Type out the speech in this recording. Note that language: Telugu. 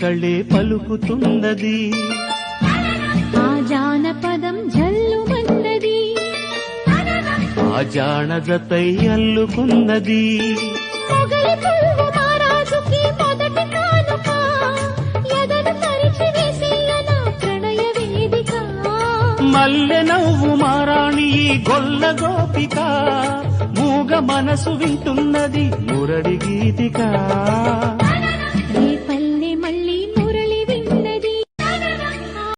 కళే పలుకుతున్నది ఆ జానపదం జల్లుమన్నది ఆ జానజతై అల్లుకున్నది మొగలి పువ్వు మహారాజుకి మొదటి కానుక ఎదను తరిచి వేసేయన ప్రణయ వేదిక మల్లె నవ్వు మారాణి గొల్ల గోపిక మూగ మనసు వింటున్నది మురడి గీతిక